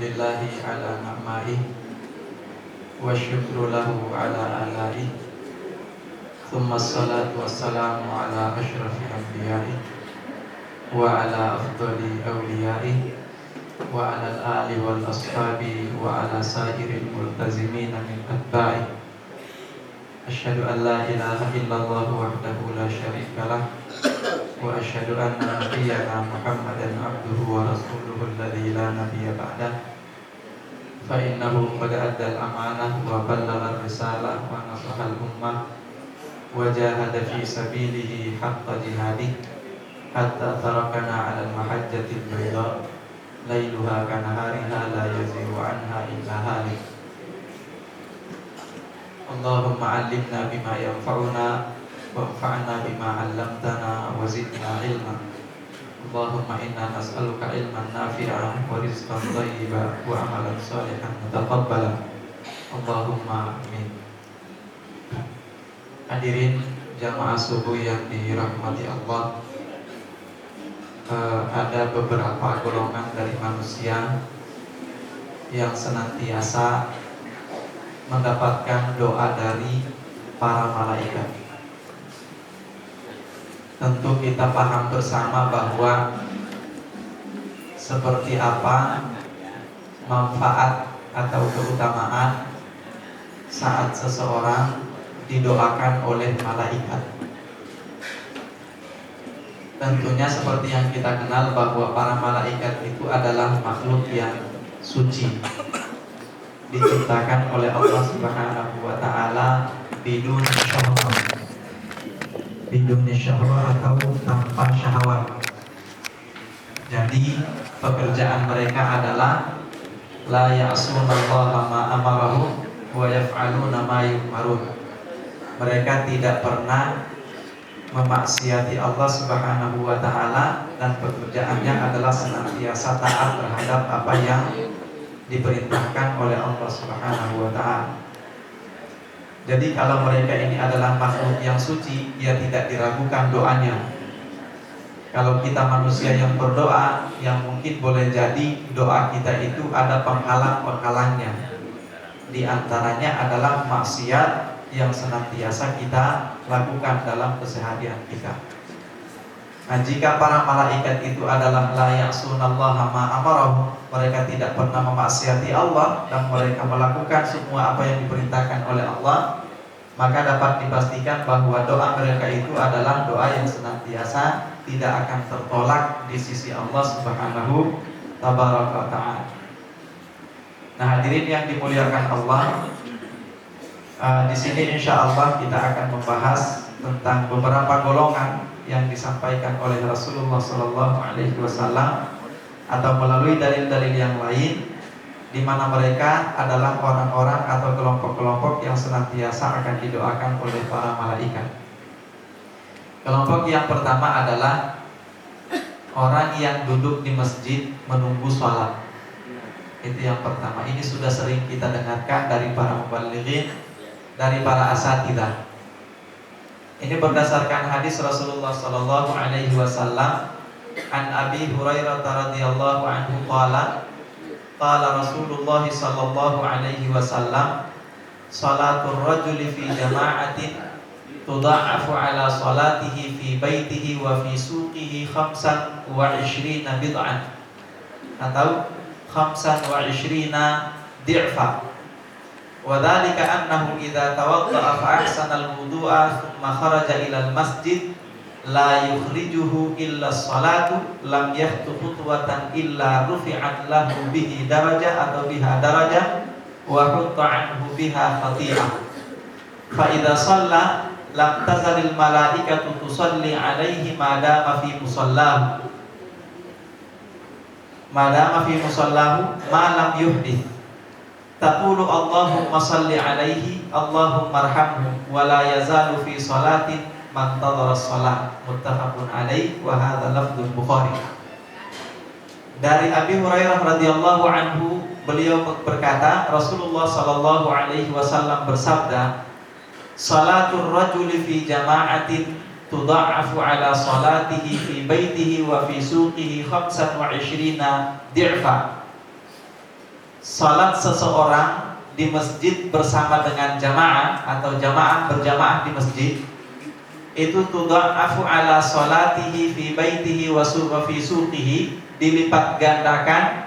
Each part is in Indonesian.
lillahi ala na'maihi wa syukru lahu ala alaihi. Thumma salatu wassalamu ala ashrafil anbiya'i wa ala afdali awliya'i wa ala al-ali wal ashabi wa ala sairil multazimina min atba'i. Asyhadu an la ilaha illallah wahdahu la syarika lah wa asyhadu anna nabiyyana Muhammadan abduhu wa rasuluhu alladzi la nabiyya ba'dah. Fa innahu qad adda al-amanah wa ballagha ar-risalah wa nasaha al-ummah wa jahada fi sabilihi haqqa jihadih hatta tarakana 'ala al-mahajjati al-bayda lailuha kanahariha la yazigu anha illa halik. Allahumma 'allimna bima yanfa'una wanfa'na bima 'allamtana wa zidna ilma. Allahumma inna nas'aluka ilman nafi'an wa rizqan thayyiban wa amalan shalihan mutaqabbala. Allahumma amin. Hadirin jamaah subuh yang dirahmati Allah, ada beberapa golongan dari manusia yang senantiasa mendapatkan doa dari para malaikat. Tentu kita paham bersama bahwa seperti apa manfaat atau keutamaan saat seseorang didoakan oleh malaikat. Tentunya seperti yang kita kenal bahwa para malaikat itu adalah makhluk yang suci, diciptakan oleh Allah Subhanahu wa taala bidun syahwat atau tanpa syahwat. Jadi pekerjaan mereka adalah la ya'sunallaha ma amarahum wa yaf'aluna ma yu'marun. Mereka tidak pernah memaksiati Allah Subhanahu wa taala dan pekerjaannya adalah senantiasa taat terhadap apa yang diperintahkan oleh Allah Subhanahu wa taala. Jadi kalau mereka ini adalah makhluk yang suci, dia tidak diragukan doanya. Kalau kita manusia yang berdoa, yang mungkin boleh jadi doa kita itu ada penghalang-penghalangnya. Di antaranya adalah maksiat yang senantiasa kita lakukan dalam keseharian kita. Nah, jika para malaikat itu adalah la ya'sunallaha ma amarahum, mereka tidak pernah memaksiati Allah dan mereka melakukan semua apa yang diperintahkan oleh Allah, maka dapat dipastikan bahwa doa mereka itu adalah doa yang senantiasa tidak akan tertolak di sisi Allah Subhanahu tabaraka ta'ala. Nah, hadirin yang dimuliakan Allah, di sini insya Allah kita akan membahas tentang beberapa golongan yang disampaikan oleh Rasulullah SAW atau melalui dalil-dalil yang lain, di mana mereka adalah orang-orang atau kelompok-kelompok yang senantiasa akan didoakan oleh para malaikat. Kelompok yang pertama adalah orang yang duduk di masjid menunggu sholat. Itu yang pertama. Ini sudah sering kita dengarkan dari para mubalighin, dari para asatidzah. Ini berdasarkan hadis Rasulullah sallallahu alaihi wasallam an Abi Hurairah radhiyallahu anhu qala qala Rasulullah sallallahu alaihi wasallam salatul rajuli fi jama'atin tudha'afu ala salatihi fi baitihi wa fi suqihi 25 bid'an atau 25 di'fa. وذلك أنه إذا توضأ فأحسن الوضوء ثم خرج إلى المسجد لا يخرجه إلا الصلاة لم يخطو خطوة إلا رفعت له به درجة أو بها درجة وحط عنه بها خطيئة فإذا صلى لم تزل الملائكة تصلي عليه ما دام في مصلاه ما لم يحدث taqulu Allahumma salli alaihi Allahumma arhamhu wa la yazalu fi salatin man tadhara shalah. Muttafaqun alaihi wa hadza lafdzul Bukhari. Dari Abi Hurairah radhiyallahu anhu, beliau berkata, Rasulullah sallallahu alaihi wasallam bersabda, salatul rajuli fi jama'atin tudha'afu ala salatihi fi baitihi wa fi suqihi 25 di'fa. salat seseorang di masjid bersama dengan jamaah atau jamaah berjamaah di masjid itu tudha'afu ala salatihi fi baitihi wa fi suqihi, dilipat gandakan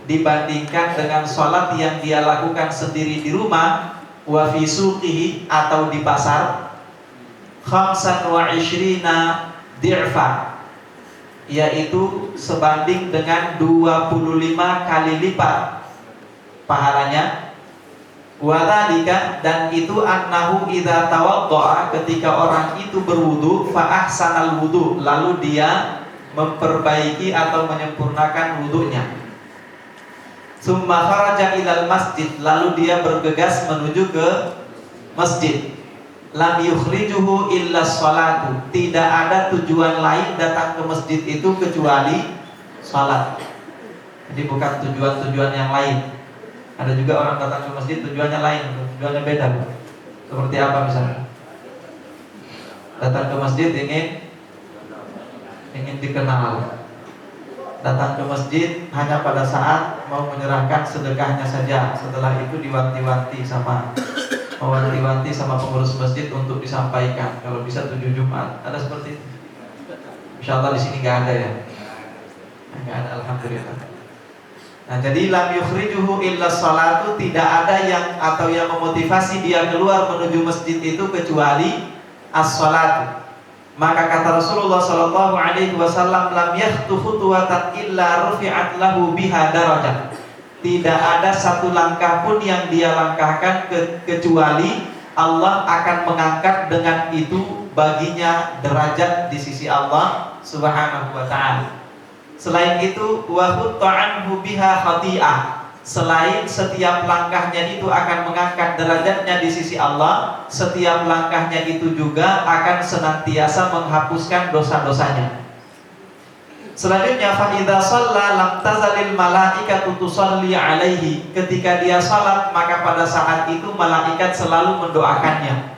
dibandingkan dengan salat yang dia lakukan sendiri di rumah, wa fi suqihi atau di pasar, 25 di'fa, yaitu sebanding dengan 25 kali lipat pahalanya. Wadhalika, dan itu annahu idza tawaddaa, ketika orang itu berwudu, fa ahsanal wudu, lalu dia memperbaiki atau menyempurnakan wudunya. Summa kharaja ilal masjid, lalu dia bergegas menuju ke masjid. Lam yukhrijuhu illa sholatu, tidak ada tujuan lain datang ke masjid itu kecuali salat. Jadi bukan tujuan-tujuan yang lain. Ada juga orang datang ke masjid tujuannya lain, tujuannya beda. Seperti apa misalnya? Datang ke masjid ingin dikenal. Datang ke masjid hanya pada saat mau menyerahkan sedekahnya saja. Setelah itu diwanti-wanti sama pengurus masjid untuk disampaikan. Kalau bisa 7 Jumat. Ada seperti itu? Insya Allah di sini nggak ada ya. Nggak ada, alhamdulillah. Nah, jadi lam yukhrijuhu illa sholatu, tidak ada yang atau yang memotivasi dia keluar menuju masjid itu kecuali as-sholatu. Maka kata Rasulullah sallallahu alaihi wasallam, lam yakhtu khutuwatan illa rufi'at lahu biha darajah. Tidak ada satu langkah pun yang dia langkahkan kecuali Allah akan mengangkat dengan itu baginya derajat di sisi Allah Subhanahu wa taala. Selain itu, wa hutta anhu biha khati'ah. Selain setiap langkahnya itu akan mengangkat derajatnya di sisi Allah, setiap langkahnya itu juga akan senantiasa menghapuskan dosa-dosanya. Selanjutnya, fa idza shalla lam tazalil malaikatu tusalli alaihi. Ketika dia salat, maka pada saat itu malaikat selalu mendoakannya.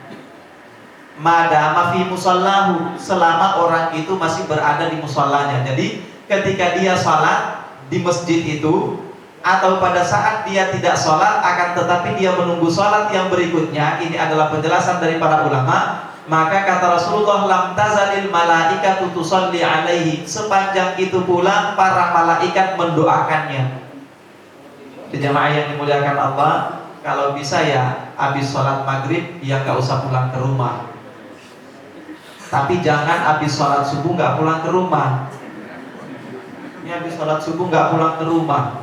Madama fi musallahu, selama orang itu masih berada di musallanya. Jadi ketika dia salat di masjid itu, atau pada saat dia tidak salat akan tetapi dia menunggu salat yang berikutnya, ini adalah penjelasan dari para ulama. Maka kata Rasulullah, lam tazalil malaikatu tusalli alaihi, sepanjang itu pula para malaikat mendoakannya. Jemaah yang dimuliakan Allah, kalau bisa ya habis salat maghrib ya nggak usah pulang ke rumah. Tapi jangan habis salat subuh nggak pulang ke rumah. Ini habis sholat subuh nggak pulang ke rumah,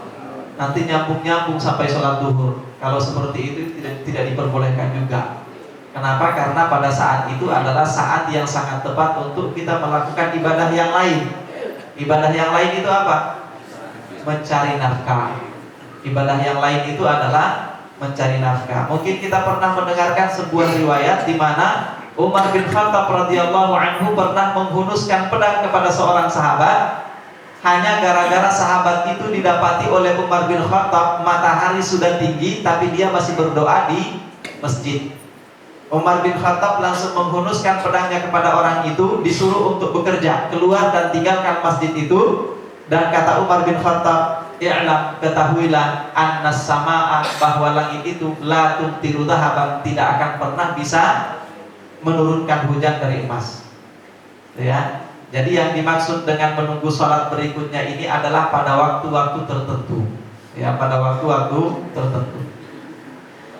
nanti nyambung sampai sholat duhur. Kalau seperti itu tidak diperbolehkan juga. Kenapa? Karena pada saat itu adalah saat yang sangat tepat untuk kita melakukan ibadah yang lain. Ibadah yang lain itu apa? Mencari nafkah. Ibadah yang lain itu adalah mencari nafkah. Mungkin kita pernah mendengarkan sebuah riwayat di mana Umar bin Khattab radhiyallahu anhu pernah menghunuskan pedang kepada seorang sahabat. Hanya gara-gara sahabat itu didapati oleh Umar bin Khattab, matahari sudah tinggi tapi dia masih berdoa di masjid. Umar bin Khattab langsung menghunuskan pedangnya kepada orang itu, disuruh untuk bekerja, keluar dan tinggalkan masjid itu. Dan kata Umar bin Khattab, i'lam, ketahuilah, annas sama'a, bahwa langit itu la tumtiru dhahaban, tidak akan pernah bisa menurunkan hujan dari emas. Ya. Jadi yang dimaksud dengan menunggu sholat berikutnya ini adalah pada waktu-waktu tertentu. Ya, pada waktu-waktu tertentu.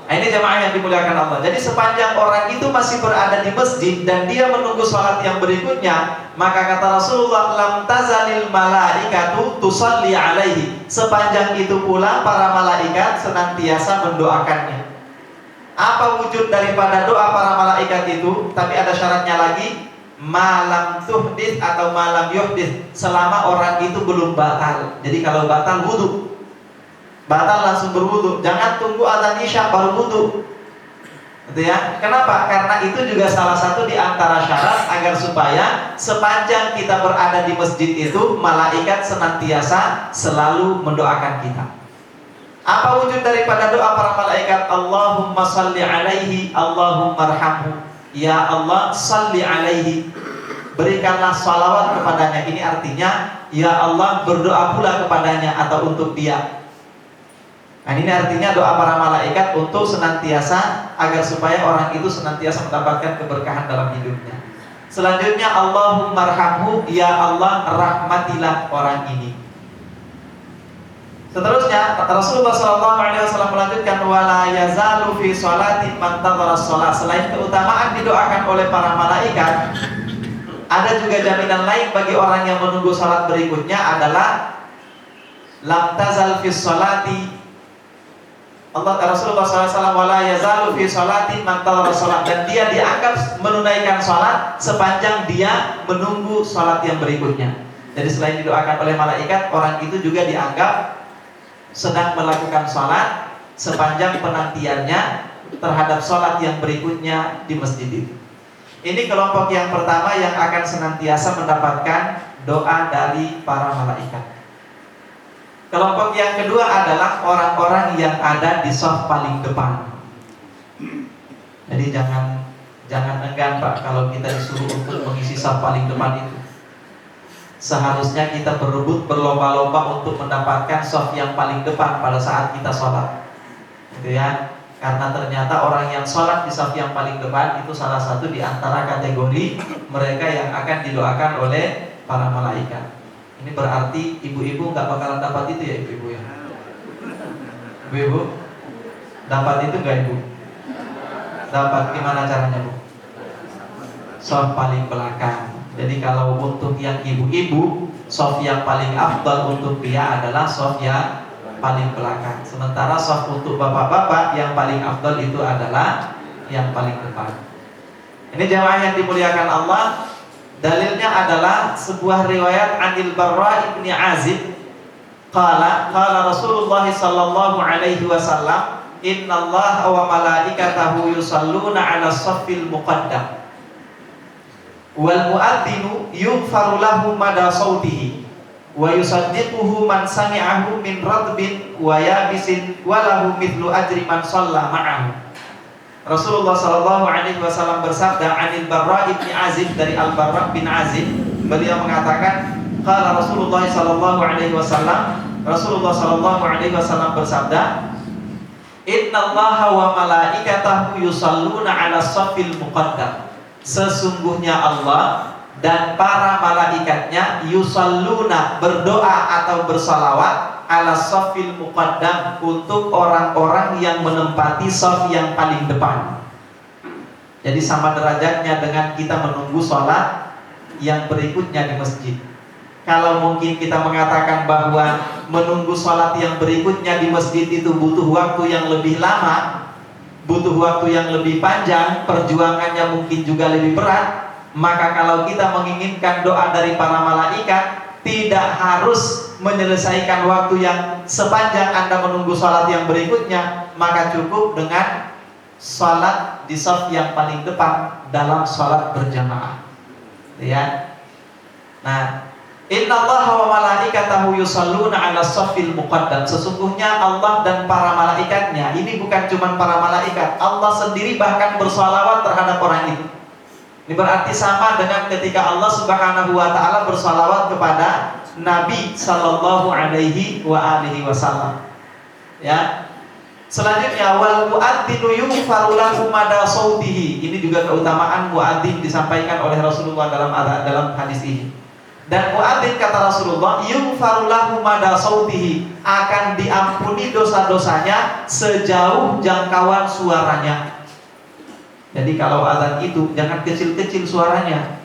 Nah, ini jemaah yang dimuliakan Allah. Jadi sepanjang orang itu masih berada di masjid dan dia menunggu sholat yang berikutnya, maka kata Rasulullah, lam tazalil malaikatu tusalli alaihi. Sepanjang itu pula para malaikat senantiasa mendoakannya. Apa wujud daripada doa para malaikat itu? Tapi ada syaratnya lagi. Malam tuhdits atau malam yuhdits, selama orang itu belum batal. Jadi kalau batal wudu, batal langsung berwudu, jangan tunggu azan isya baru wudu. Gitu ya. Kenapa? Karena itu juga salah satu di antara syarat agar supaya sepanjang kita berada di masjid itu malaikat senantiasa selalu mendoakan kita. Apa wujud daripada doa para malaikat? Allahumma salli alaihi, Allahumma arhamhu. Ya Allah, salli alaihi, berikanlah salawat kepadanya. Ini artinya, ya Allah, berdoa pula kepadanya atau untuk dia. Nah, ini artinya doa para malaikat untuk senantiasa agar supaya orang itu senantiasa mendapatkan keberkahan dalam hidupnya. Selanjutnya, Allahummarhamhu, ya Allah rahmatilah orang ini. Seterusnya Rasulullah SAW melanjutkan, wala yazalu fi sholatin man tadhara sholat. Selain keutamaan didoakan oleh para malaikat, ada juga jaminan lain bagi orang yang menunggu sholat berikutnya adalah lam tazal fi sholati. Rasulullah SAW wala yazalu fi sholatin man tadhara sholat, dan dia dianggap menunaikan sholat sepanjang dia menunggu sholat yang berikutnya. Jadi selain didoakan oleh malaikat, orang itu juga dianggap sedang melakukan sholat sepanjang penantiannya terhadap sholat yang berikutnya di masjid itu. Ini kelompok yang pertama yang akan senantiasa mendapatkan doa dari para malaikat. Kelompok yang kedua adalah orang-orang yang ada di shaf paling depan. Jadi jangan enggan Pak kalau kita disuruh untuk mengisi shaf paling depan itu. Seharusnya kita berebut berlomba-lomba untuk mendapatkan shaf yang paling depan pada saat kita sholat, gitu ya. Karena ternyata orang yang sholat di shaf yang paling depan itu salah satu di antara kategori mereka yang akan didoakan oleh para malaikat. Ini berarti ibu-ibu nggak bakalan dapat itu ya ibu-ibu ya. Ibu-ibu dapat itu nggak ibu? Dapat. Gimana caranya bu? Shaf paling belakang. Jadi kalau untuk yang ibu-ibu, shaf yang paling afdal untuk dia adalah shaf yang paling belakang. Sementara shaf untuk bapak-bapak yang paling afdal itu adalah yang paling depan. Ini jamaah yang dimuliakan Allah. Dalilnya adalah sebuah riwayat Anil Barra ibni Azib. Qala Rasulullah sallallahu alaihi wasallam, innallaha wa malaikatahu yusalluna 'ala shaffil muqaddam. Wal mu'adzinu yughfaru lahu mada sautihi wa yusaddiquhu man sami'ahu min radbin wa yabisin wa lahu mithlu ajri man shalla ma'ahu. Rasulullah sallallahu alaihi wasallam bersabda, Anil Barra ibni Azib, dari Al Barra bin Azib, beliau mengatakan, qala Rasulullah sallallahu alaihi wasallam, Rasulullah sallallahu alaihi wasallam bersabda, innallaha wa malaikatahu yusalluna 'ala shaffil muqaddam. Sesungguhnya Allah dan para malaikatnya yusalluna, berdoa atau bersalawat, ala shaffil muqaddam, untuk orang-orang yang menempati shaf yang paling depan. Jadi sama derajatnya dengan kita menunggu sholat yang berikutnya di masjid. Kalau mungkin kita mengatakan bahwa menunggu sholat yang berikutnya di masjid itu butuh waktu yang lebih lama, butuh waktu yang lebih panjang, perjuangannya mungkin juga lebih berat, maka kalau kita menginginkan doa dari para malaikat, tidak harus menyelesaikan waktu yang sepanjang Anda menunggu sholat yang berikutnya, maka cukup dengan sholat di shaf yang paling depan dalam sholat berjamaah, ya. Nah, innallaha wa malaikatahu yusalluna 'ala shaffil muqaddam. Sesungguhnya Allah dan para malaikatnya, ini bukan cuma para malaikat, Allah sendiri bahkan bersalawat terhadap orang itu. Ini berarti sama dengan ketika Allah Subhanahu wa taala bersalawat kepada Nabi sallallahu alaihi wa alihi wasallam. Ya. Selanjutnya, wal muadzinu yughfaru lahu mada sautihi. Ini juga keutamaan muadzin disampaikan oleh Rasulullah dalam hadis ini. Dan muadzin, kata Rasulullah, yughfaru lahu mada sautihi, akan diampuni dosa-dosanya sejauh jangkauan suaranya. Jadi kalau azan itu jangan kecil-kecil suaranya.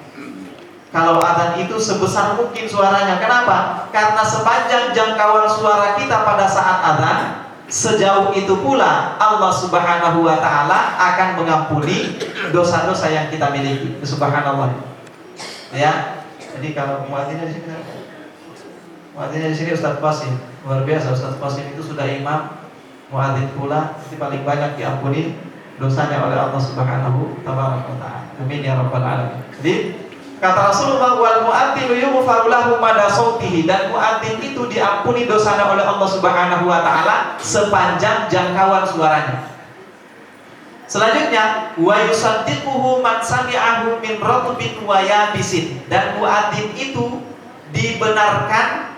Kalau azan itu sebesar mungkin suaranya. Kenapa? Karena sepanjang jangkauan suara kita pada saat azan, sejauh itu pula Allah Subhanahu wa taala akan mengampuni dosa-dosa yang kita miliki. Subhanallah. Ya. Jadi kalau muadzinnya di sini, muadzinnya di sini Ustaz Qasim. Luar biasa, Ustaz Qasim itu sudah imam muadzin pula, itu paling banyak diampuni dosanya oleh Allah Subhanahu wa taala. Amin ya rabbal alamin. Jadi kata Rasulullah, wal muadzinu yughfaru lahu mada sautihi, dan muadzin itu diampuni dosanya oleh Allah Subhanahu wa taala sepanjang jangkauan suaranya. Selanjutnya, wa yusaddiquhu man sami'ahu min ratbin wa yabisin, dan muadzin itu dibenarkan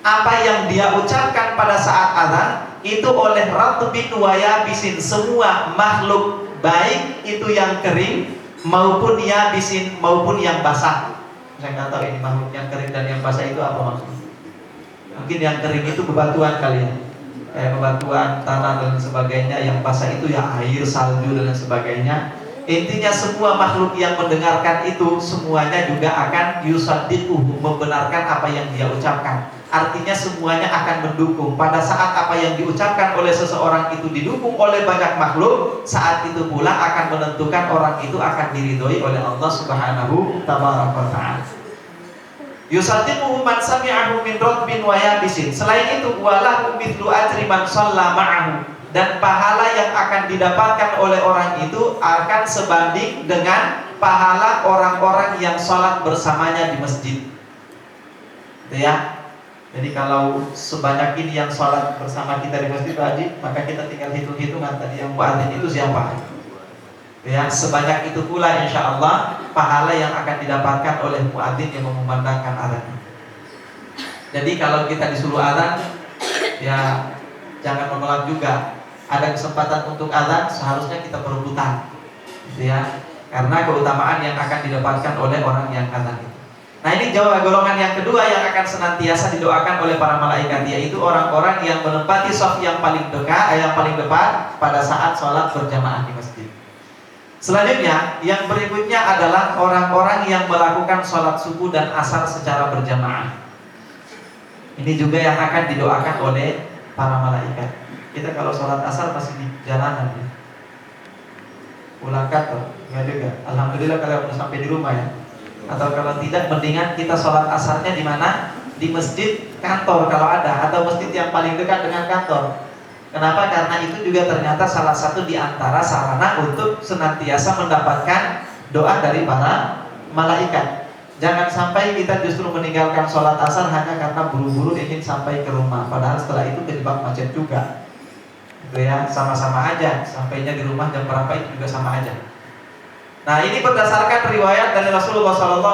apa yang dia ucapkan pada saat azan itu oleh ratbin wa yabisin, semua makhluk baik itu yang kering maupun yabisin maupun yang basah. Saya nggak tahu ini makhluk yang kering dan yang basah itu apa maksudnya. Mungkin yang kering itu bebatuan kali ya, kayak bebatuan, tanah dan sebagainya. Yang basah itu ya air, salju dan sebagainya. Intinya semua makhluk yang mendengarkan itu semuanya juga akan yusaddiquhu, membenarkan apa yang dia ucapkan. Artinya semuanya akan mendukung. Pada saat apa yang diucapkan oleh seseorang itu didukung oleh banyak makhluk, saat itu pula akan menentukan orang itu akan diridhoi oleh Allah Subhanahu wa ta'ala. Yusaddiquhu man sami'ahu min ratbin wa yabisin. Selain itu walahu mithlu ajri man shalla ma'ahu, dan pahala yang akan didapatkan oleh orang itu akan sebanding dengan pahala orang-orang yang sholat bersamanya di masjid. Gitu ya. Jadi kalau sebanyak ini yang sholat bersama kita di masjid wajib, maka kita tinggal hitung-hitungan tadi yang muadzin itu siapa. Ya, sebanyak itu pula insya Allah pahala yang akan didapatkan oleh muadzin yang mengumandangkan adzan. Jadi kalau kita disuruh adzan, ya jangan menolak juga. Ada kesempatan untuk adzan, seharusnya kita berebutan, gitu ya, karena keutamaan yang akan didapatkan oleh orang yang adzan itu. Nah ini golongan yang kedua yang akan senantiasa didoakan oleh para malaikat, yaitu orang-orang yang menempati shaf yang paling dekat, yang paling depan pada saat sholat berjamaah di masjid. Selanjutnya, yang berikutnya adalah orang-orang yang melakukan sholat subuh dan asar secara berjamaah. Ini juga yang akan didoakan oleh para malaikat. Kita kalau sholat asar masih di jalanan ya, pulang kantor, enggak juga. Alhamdulillah kalau udah sampai di rumah ya. Atau kalau tidak, mendingan kita sholat asarnya di mana? Di masjid kantor kalau ada, atau masjid yang paling dekat dengan kantor. Kenapa? Karena itu juga ternyata salah satu di antara sarana untuk senantiasa mendapatkan doa dari para malaikat. Jangan sampai kita justru meninggalkan sholat asar hanya karena buru-buru ingin sampai ke rumah, padahal setelah itu terjebak macet juga. Itu ya, sama-sama aja. Sampainya di rumah jam berapa itu juga sama aja. Nah ini berdasarkan riwayat dari Rasulullah SAW.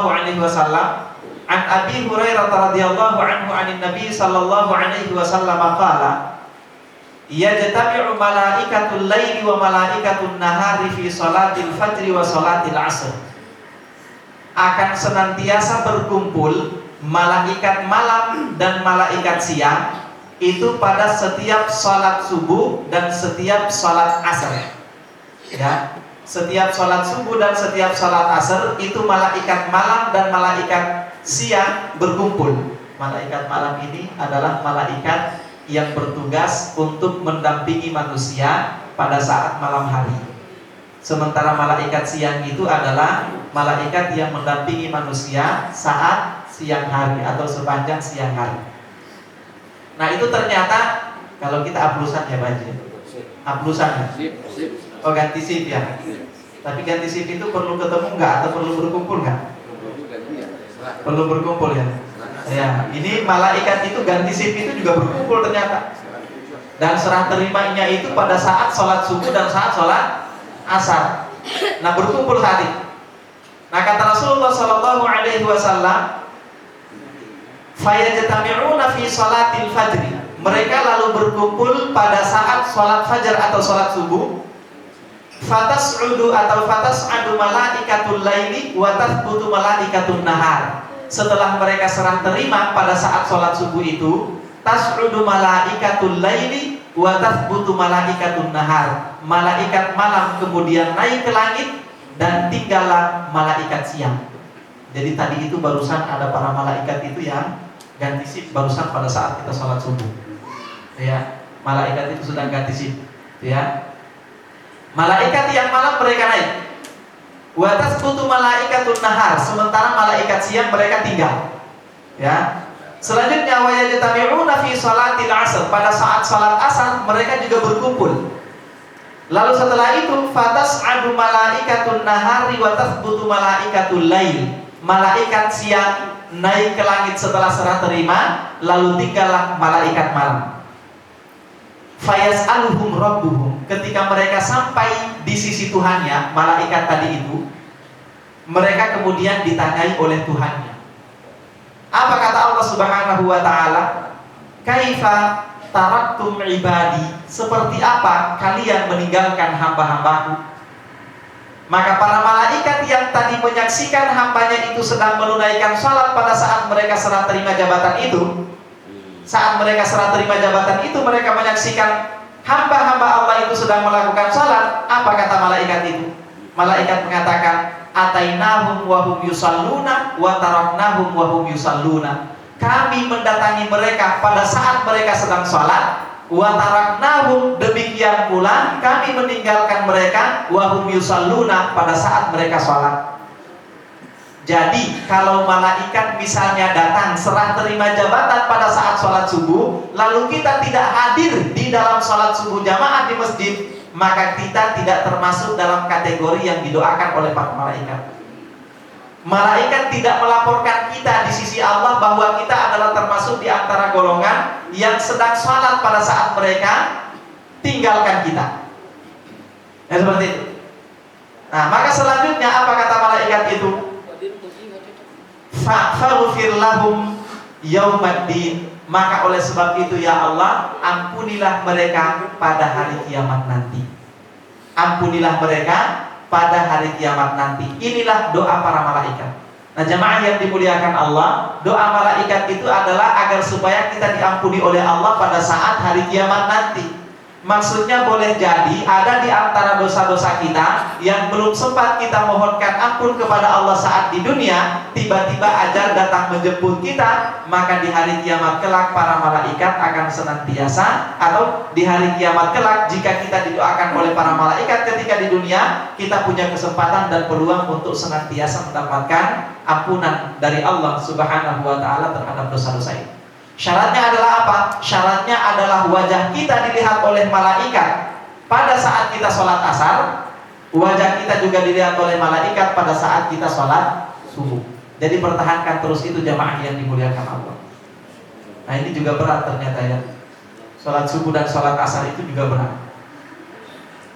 An Abi Hurairah radhiyallahu anhu anin Nabi sallallahu alaihi wasallam qala yajtami'u malaikatul laili wa malaikatun nahari fi salatil fajri wa salatil asr. Akan senantiasa berkumpul malaikat malam dan malaikat siang itu pada setiap salat subuh dan setiap salat asar. Ya. Setiap sholat subuh dan setiap sholat asar itu malaikat malam dan malaikat siang berkumpul. Malaikat malam ini adalah malaikat yang bertugas untuk mendampingi manusia pada saat malam hari. Sementara malaikat siang itu adalah malaikat yang mendampingi manusia saat siang hari atau sepanjang siang hari. Nah itu ternyata kalau kita aplusan ya Baji, aplusan. Oh ganti sip ya. Tapi ganti sip itu perlu ketemu nggak atau perlu berkumpul nggak? Perlu berkumpul ya. Ya, ini malaikat itu ganti sip itu juga berkumpul ternyata. Dan serah terimanya itu pada saat sholat subuh dan saat sholat asar. Nah berkumpul hari. Nah kata Rasulullah Sallallahu Alaihi Wasallam, fayajtami'una fi sholatil fajri. Mereka lalu berkumpul pada saat sholat fajar atau sholat subuh. Fatas'udu atau fatas'adu malaikatul laili wa tathbutu malaikatun nahar. Setelah mereka serah terima pada saat sholat subuh itu, tas'udu malaikatul laili wa tathbutu malaikatun nahar. Malaikat malam kemudian naik ke langit dan tinggallah malaikat siang. Jadi tadi itu barusan ada para malaikat itu yang ganti sip barusan pada saat kita sholat subuh. Ya, malaikat itu sudah ganti sip. Ya. Malaikat yang malam mereka naik. Wa tasbutu malaikatun nahar, sementara malaikat siang mereka tinggal. Ya. Selanjutnya wa yajtami'una fi sholatil asr. Pada saat salat asar mereka juga berkumpul. Lalu setelah itu fatas'adu malaikatun nahari wa tasbutu malaikatul lail. Malaikat siang naik ke langit setelah serah terima, lalu tinggallah malaikat malam. Fayas'aluhum rabbuhum. Ketika mereka sampai di sisi Tuhannya, malaikat tadi itu, mereka kemudian ditanyai oleh Tuhannya. Apa kata Allah Subhanahu wa taala? Kaifa taraktum ibadi, seperti apa kalian meninggalkan hamba-hambaku? Maka para malaikat yang tadi menyaksikan hambanya itu sedang menunaikan salat pada saat mereka serah terima jabatan itu, mereka menyaksikan hamba-hamba Allah itu sedang melakukan salat. Apa kata malaikat itu? Malaikat mengatakan, atainahum wa hum yusalluna wa taraknahum wa hum yusalluna. Kami mendatangi mereka pada saat mereka sedang salat, wa taraknahum, demikian pula kami meninggalkan mereka, wa hum yusalluna, pada saat mereka salat. Jadi kalau malaikat misalnya datang serah terima jabatan pada saat sholat subuh, lalu kita tidak hadir di dalam sholat subuh jamaah di masjid, maka kita tidak termasuk dalam kategori yang didoakan oleh para malaikat. Malaikat tidak melaporkan kita di sisi Allah bahwa kita adalah termasuk di antara golongan yang sedang sholat pada saat mereka tinggalkan kita. Ya, seperti itu. Nah, maka selanjutnya apa kata malaikat itu? Faghfir lahum yaumaddin. Maka oleh sebab itu ya Allah, ampunilah mereka pada hari kiamat nanti. Ampunilah mereka pada hari kiamat nanti. Inilah doa para malaikat. Nah, jamaah yang dimuliakan Allah, doa malaikat itu adalah agar supaya kita diampuni oleh Allah pada saat hari kiamat nanti. Maksudnya boleh jadi ada di antara dosa-dosa kita yang belum sempat kita mohonkan ampun kepada Allah saat di dunia, tiba-tiba ajal datang menjemput kita, maka di hari kiamat kelak para malaikat akan senantiasa, atau di hari kiamat kelak jika kita didoakan oleh para malaikat ketika di dunia, kita punya kesempatan dan peluang untuk senantiasa mendapatkan ampunan dari Allah Subhanahu wa taala terhadap dosa-dosa itu. Syaratnya adalah apa? Syaratnya adalah wajah kita dilihat oleh malaikat pada saat kita sholat asar, wajah kita juga dilihat oleh malaikat pada saat kita sholat subuh. Jadi pertahankan terus itu jamaah yang dimuliakan Allah. Nah, ini juga berat ternyata ya. Sholat subuh dan sholat asar itu juga berat.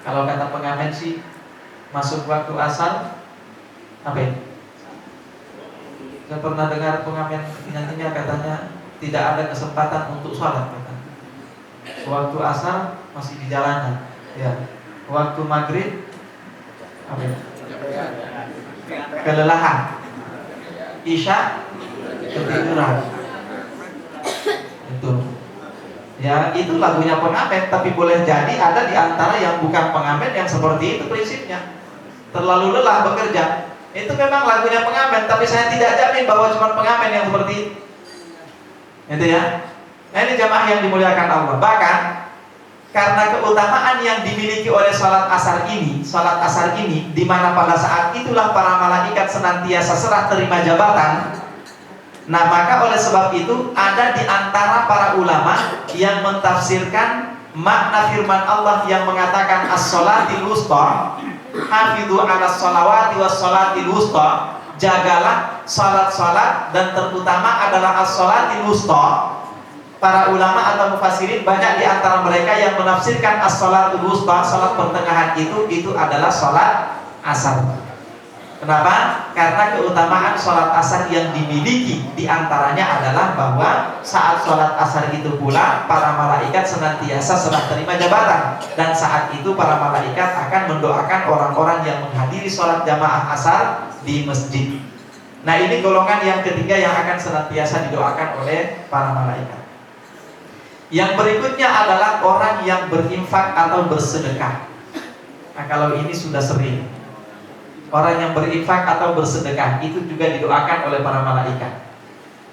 Kalau kata pengamen sih, masuk waktu asar, apa ya? Saya pernah dengar pengamen nyanyinya katanya, tidak ada kesempatan untuk sholat. Waktu asar masih di jalannya, ya. Waktu maghrib apa ya? Kelelahan. Isya ketiduran. Itu. Ya, itu lagunya pengamen, tapi boleh jadi ada di antara yang bukan pengamen yang seperti itu prinsipnya. Terlalu lelah bekerja. Itu memang lagunya pengamen, tapi saya tidak jamin bahwa cuma pengamen yang seperti itu. Itu ya. Nah, ini jamaah yang dimuliakan Allah. Bahkan karena keutamaan yang dimiliki oleh salat asar ini, di mana pada saat itulah para malaikat senantiasa serah terima jabatan. Nah, maka oleh sebab itu ada di antara para ulama yang mentafsirkan makna firman Allah yang mengatakan as-sholatil wusta, hafidhu 'alas sholawati was sholatil wusta. Jagalah salat-salat dan terutama adalah as-sholatil wusta. Para ulama atau mufassirin banyak di antara mereka yang menafsirkan as-sholatul wusta, salat pertengahan itu adalah salat asar. Kenapa? Karena keutamaan salat asar yang dimiliki di antaranya adalah bahwa saat salat asar itu pula para malaikat senantiasa serah terima jabatan, dan saat itu para malaikat akan mendoakan orang-orang yang menghadiri salat jamaah asar di masjid. Nah, ini golongan yang ketiga yang akan senantiasa didoakan oleh para malaikat. Yang berikutnya adalah orang yang berinfak atau bersedekah. Nah, kalau ini sudah sering. Orang yang berinfak atau bersedekah itu juga didoakan oleh para malaikat.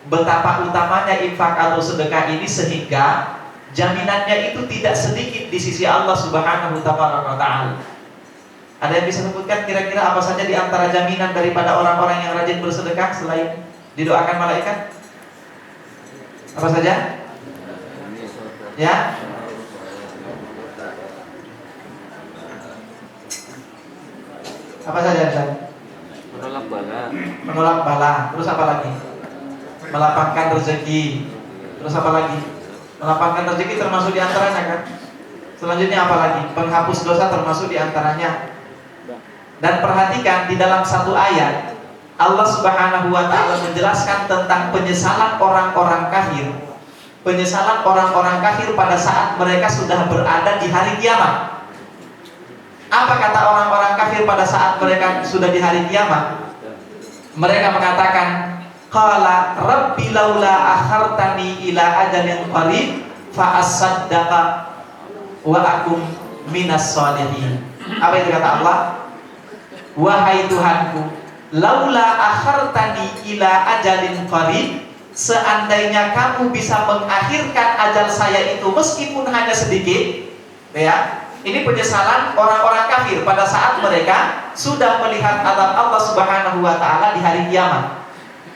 Betapa utamanya infak atau sedekah ini sehingga jaminannya itu tidak sedikit di sisi Allah Subhanahu wa ta'ala. Ada yang bisa sebutkan kira-kira apa saja di antara jaminan daripada orang-orang yang rajin bersedekah selain didoakan malaikat? Apa saja? Ya? Apa saja? Menolak bala. Menolak bala. Terus apa lagi? Melapangkan rezeki. Terus apa lagi? Melapangkan rezeki termasuk di antaranya kan? Selanjutnya apa lagi? Penghapus dosa termasuk di antaranya. Dan perhatikan di dalam satu ayat Allah Subhanahu wa ta'ala menjelaskan tentang penyesalan orang-orang kafir. penyesalan orang-orang kafir pada saat mereka sudah berada di hari kiamat. Apa kata orang-orang kafir pada saat mereka sudah di hari kiamat? Mereka mengatakan, qala rabbi laula akhartani ila ajalin qarib fa asaddaqa wa akum minas sholihin. Apa itu kata Allah? Wahai Tuhanku, laula akhartani ila ajalin qarib, seandainya kamu bisa mengakhirkan ajal saya itu meskipun hanya sedikit, ya. Ini penyesalan orang-orang kafir pada saat mereka sudah melihat azab Allah Subhanahu wa taala di hari kiamat.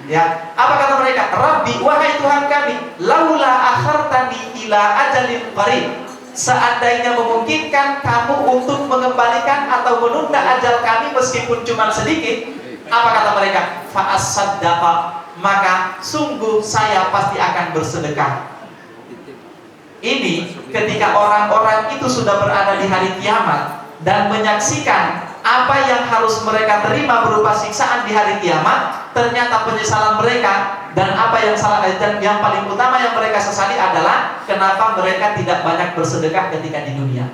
Ya, apa kata mereka? Rabbi, wahai Tuhan kami, laula akhartani ila ajalin qarib, seandainya memungkinkan kamu untuk mengembalikan atau menunda ajal kami meskipun cuma sedikit, apa kata mereka? Fa asaddaqa, maka sungguh saya pasti akan bersedekah. Ini ketika orang-orang itu sudah berada di hari kiamat dan menyaksikan apa yang harus mereka terima berupa siksaan di hari kiamat, ternyata penyesalan mereka dan apa yang salah dan yang paling utama yang mereka sesali adalah kenapa mereka tidak banyak bersedekah ketika di dunia.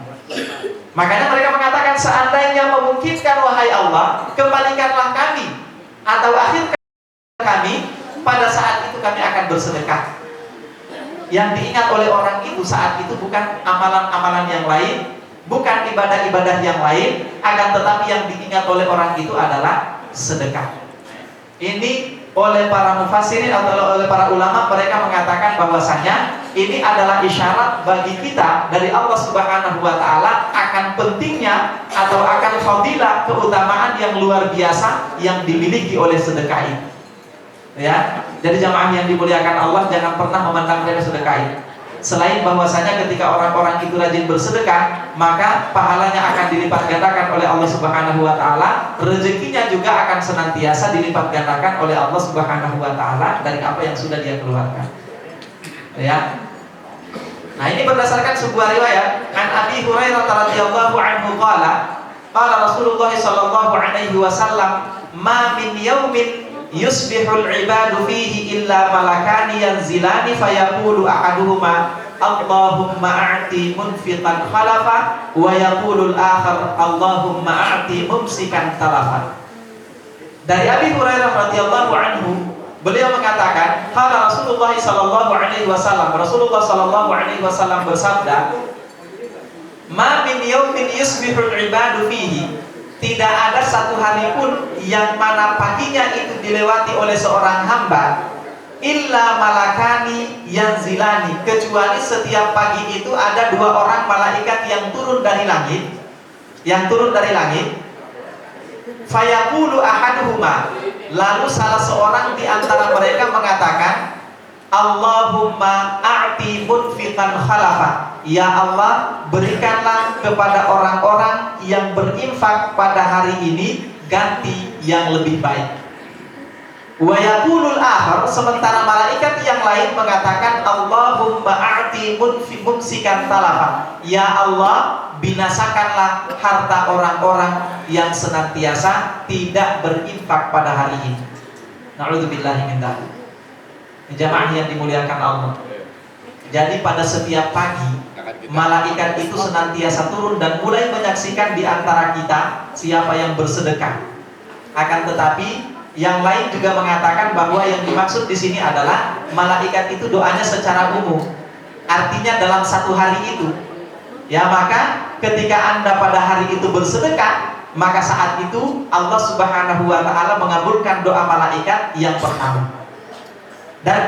Makanya mereka mengatakan, seandainya memungkinkan wahai Allah, kembalikanlah kami atau akhirkan kami, pada saat itu kami akan bersedekah. Yang diingat oleh orang itu saat itu bukan amalan-amalan yang lain, bukan ibadah-ibadah yang lain, akan tetapi yang diingat oleh orang itu adalah sedekah. Ini oleh para mufassirin atau oleh para ulama, mereka mengatakan bahwasanya ini adalah isyarat bagi kita dari Allah Subhanahu wa taala akan pentingnya atau akan fadilah, keutamaan yang luar biasa yang dimiliki oleh sedekah ini. Ya, jadi jamaah yang dimuliakan Allah, jangan pernah memandang remeh sedekah ini. Selain bahwasanya ketika orang-orang itu rajin bersedekah, maka pahalanya akan dilipat gandakan oleh Allah Subhanahu wa taala, rezekinya juga akan senantiasa dilipat gandakan oleh Allah Subhanahu wa taala dari apa yang sudah dia keluarkan. Ya. Nah, ini berdasarkan sebuah riwayat an Abi Hurairah radhiyallahu anhu qala Rasulullah sallallahu alaihi wasallam, ma min yaumin yusbihul ibadu fihi illa malakani yanzilani fayaqulu ahaduhuma Allahumma a'ti munfiqan khalafa wa yaqulul akhar Allahumma a'ti mumsikan talafa. Dari Abi Hurairah radhiyallahu anhu, beliau mengatakan, qala Rasulullah sallallahu alaihi wasallam, Rasulullah sallallahu alaihi wasallam bersabda, ma min yaumin yusbihul ibadu fihi, tidak ada satu hari pun yang mana paginya itu dilewati oleh seorang hamba illa malakani yanzilani, kecuali setiap pagi itu ada dua orang malaikat yang turun dari langit, fayaqulu ahaduhuma, lalu salah seorang di antara mereka mengatakan, Allahumma a'ti munfiqan khalafa, ya Allah, berikanlah kepada orang-orang yang berinfak pada hari ini ganti yang lebih baik. Wa yaqulul akhar, sementara malaikat yang lain mengatakan, Allahumma a'ti mumsikan talafa, ya Allah, binasakanlah harta orang-orang yang senantiasa tidak berinfak pada hari ini. Na'udzubillahi min dzalik. Jamaah yang dimuliakan Allah. Jadi pada setiap pagi malaikat itu senantiasa turun dan mulai menyaksikan di antara kita siapa yang bersedekah. Akan tetapi yang lain juga mengatakan bahwa yang dimaksud di sini adalah malaikat itu doanya secara umum. Artinya dalam satu hari itu. Ya, maka ketika Anda pada hari itu bersedekah, maka saat itu Allah Subhanahu wa taala mengabulkan doa malaikat yang pertama. Dan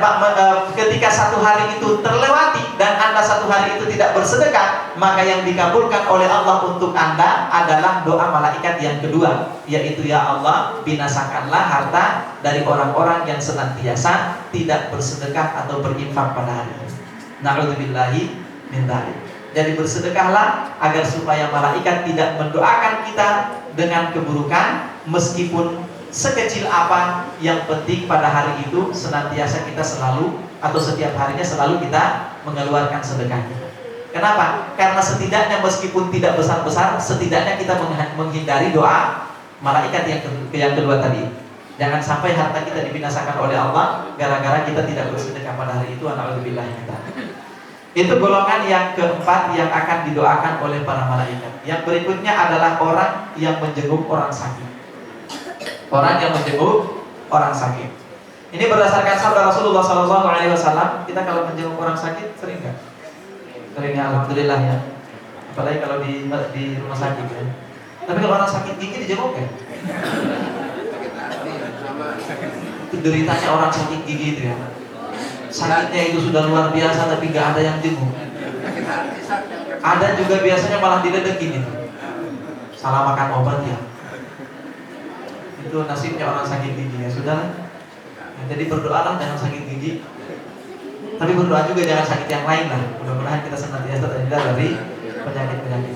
ketika satu hari itu terlewati dan Anda satu hari itu tidak bersedekah, maka yang dikabulkan oleh Allah untuk Anda adalah doa malaikat yang kedua, yaitu ya Allah, binasakanlah harta dari orang-orang yang senantiasa tidak bersedekah atau berinfak pada hari ini. Na'udzubillahi min dzalik. Jadi bersedekahlah agar supaya malaikat tidak mendoakan kita dengan keburukan, meskipun sekecil apa, yang penting pada hari itu senantiasa kita selalu atau setiap harinya selalu kita mengeluarkan sedekah kita. Kenapa? Karena setidaknya meskipun tidak besar-besar, setidaknya kita menghindari doa malaikat yang kedua tadi. Jangan sampai harta kita dibinasakan oleh Allah gara-gara kita tidak bersedekah pada hari itu. Na'udzubillah kita. Itu golongan yang keempat yang akan didoakan oleh para malaikat. Yang berikutnya adalah orang yang menjenguk orang sakit. Orang yang menjenguk orang sakit. Ini berdasarkan sabda Rasulullah SAW. Kita kalau menjenguk orang sakit sering nggak? Sering ya, alhamdulillah ya. Apalagi kalau di rumah sakit ya. Tapi kalau orang sakit gigi dijenguk ya? Itu deritanya orang sakit gigi itu ya. Sakitnya itu sudah luar biasa tapi nggak ada yang jenguk. Ada juga biasanya malah diledekin itu. Salah makan obat ya. Itu nasibnya orang sakit gigi ya. Sudah. Nah, jadi berdoalah jangan sakit gigi. Tapi berdoa juga jangan sakit yang lain lah. Mudah-mudahan kita senantiasa terhindar dari penyakit-penyakit.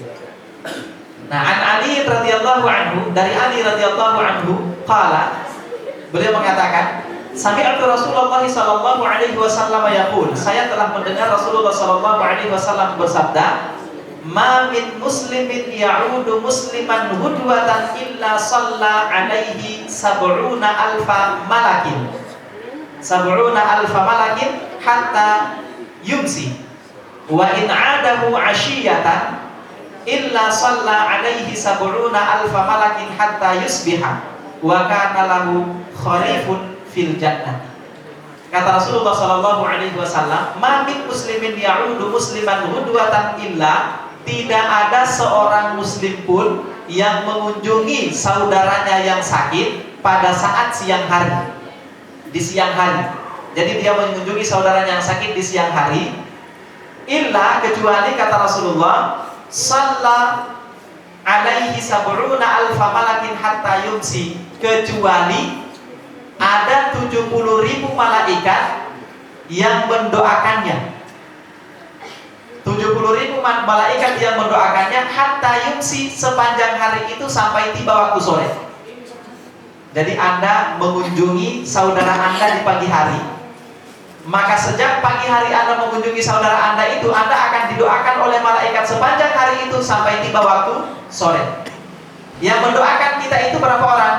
Nah, an Ali radhiyallahu anhu, dari Ali radhiyallahu anhu qala, beliau mengatakan, sami'tu Rasulullah sallallahu alaihi wasallam yaqul, saya telah mendengar Rasulullah sallallahu alaihi wasallam bersabda, ma min muslimin ya'udu musliman hudwatan illa shalla alaihi sab'una alfa malakin. Sab'una alfa malakin hatta yumsi. Wa in 'adahu 'ashiyatan illa shalla alaihi sab'una alfa malakin hatta yusbiha wa kana lahu kharifun fil jannah. Kata Rasulullah sallallahu alaihi wasallam, "Ma min muslimin ya'udu musliman hudwatan illa", tidak ada seorang muslim pun yang mengunjungi saudaranya yang sakit pada saat siang hari. Di siang hari. Jadi dia mengunjungi saudaranya yang sakit di siang hari, illa, kecuali kata Rasulullah, shalla alaihi sab'una alfa malakin hatta yumsi, kecuali ada 70.000 malaikat yang mendoakannya. 70.000 malaikat yang mendoakannya hatta yumsi, sepanjang hari itu sampai tiba waktu sore. Jadi Anda mengunjungi saudara Anda di pagi hari, maka sejak pagi hari Anda mengunjungi saudara Anda itu, Anda akan didoakan oleh malaikat sepanjang hari itu sampai tiba waktu sore. Yang mendoakan kita itu berapa orang?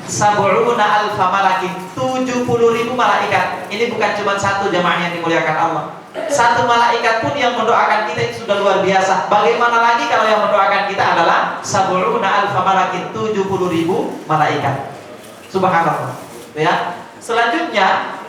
Sab'una alfa malakin, 70.000 malaikat. Ini bukan cuma satu jamaah yang dimuliakan Allah. Satu malaikat pun yang mendoakan kita itu sudah luar biasa. Bagaimana lagi kalau yang mendoakan kita adalah sab'una alfa malakin, 70.000 malaikat. Subhanallah. Ya. Selanjutnya,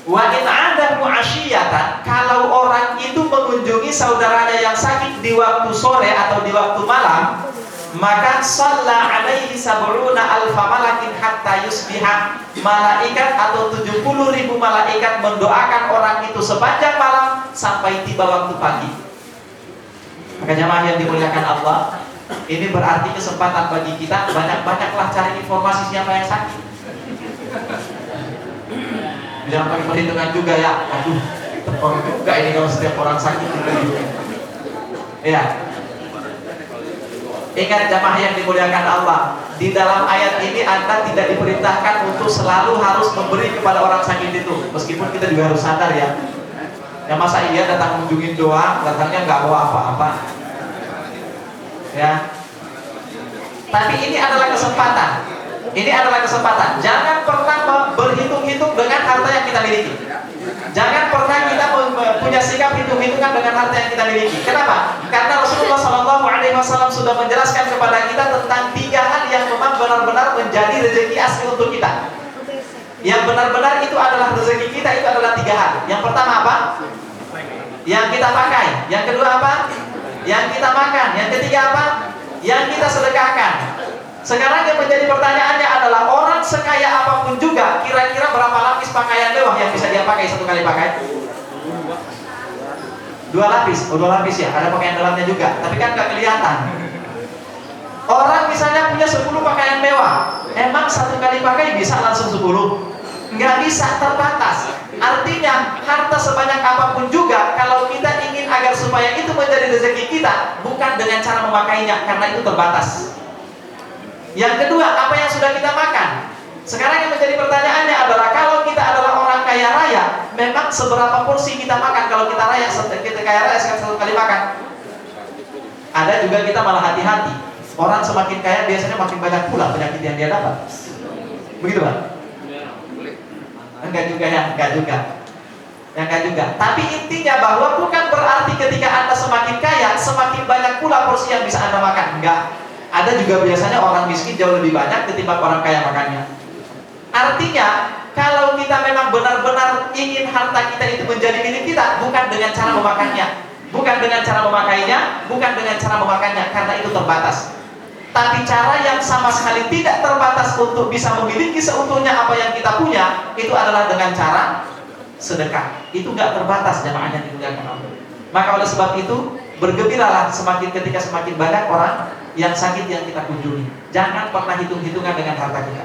wa in 'adahu 'ashiyatan, kalau orang itu mengunjungi saudaranya yang sakit di waktu sore atau di waktu malam, maka shalla alaihi sab'una alfa malakin hatta yusbiha, malaikat atau 70.000 malaikat mendoakan orang itu sepanjang malam sampai tiba waktu pagi. Maka jamaah yang dimuliakan Allah, ini berarti kesempatan bagi kita, banyak-banyaklah cari informasi siapa yang sakit. Jangan pakai perhitungan juga ya. Aduh, orang juga ini kalau setiap orang sakit juga. Ya. Ingat jamaah yang dimuliakan Allah, di dalam ayat ini Anda tidak diperintahkan untuk selalu harus memberi kepada orang sakit itu. Meskipun kita juga harus sadar ya. Ya masa iya datang mengunjungin doa, datangnya nggak bawa apa-apa. Ya. Tapi ini adalah kesempatan. Ini adalah kesempatan. Jangan pernah berhitung-hitung dengan harta yang kita miliki. Jangan pernah kita punya sikap hitung-hitungan dengan harta yang kita miliki. Kenapa? Karena Rasulullah SAW sudah menjelaskan kepada kita tentang 3 hal yang memang benar-benar menjadi rezeki asli untuk kita. Yang benar-benar itu adalah rezeki kita, itu adalah 3 hal. Yang pertama apa? Yang kita pakai. Yang kedua apa? Yang kita makan. Yang ketiga apa? Yang kita sedekahkan. Sekarang yang menjadi pertanyaannya adalah, orang sekaya apapun juga, kira-kira berapa lapis pakaian mewah yang bisa dia pakai satu kali pakai? 2 lapis, 2 lapis ya, ada pakaian dalamnya juga, tapi kan gak kelihatan. Orang misalnya punya 10 pakaian mewah, emang satu kali pakai bisa langsung 10? Nggak bisa, terbatas. Artinya harta sebanyak apapun juga, kalau kita ingin agar supaya itu menjadi rezeki kita, bukan dengan cara memakainya, karena itu terbatas. Yang kedua, apa yang sudah kita makan? Sekarang yang menjadi pertanyaannya adalah, kalau kita adalah orang kaya raya, memang seberapa porsi kita makan? Kalau kita kaya raya satu kali makan? Ada juga kita malah hati-hati. Orang semakin kaya biasanya makin banyak pula penyakit yang dia dapat. Begitu Pak? Enggak juga ya, enggak juga. Enggak juga. Tapi intinya bahwa bukan berarti ketika Anda semakin kaya, semakin banyak pula porsi yang bisa Anda makan. Enggak. Ada juga biasanya orang miskin jauh lebih banyak ketimbang orang kaya makannya. Artinya, kalau kita memang benar-benar ingin harta kita itu menjadi milik kita, bukan dengan cara memakannya, bukan dengan cara memakainya, bukan dengan cara memakannya, karena itu terbatas. Tapi cara yang sama sekali tidak terbatas untuk bisa memiliki seutuhnya apa yang kita punya, itu adalah dengan cara sedekah. Itu nggak terbatas, jamaah yang dimuliakan Allah. Maka oleh sebab itu, bergembiralah ketika semakin banyak orang yang sakit yang kita kunjungi. Jangan pernah hitung-hitungan dengan harta kita.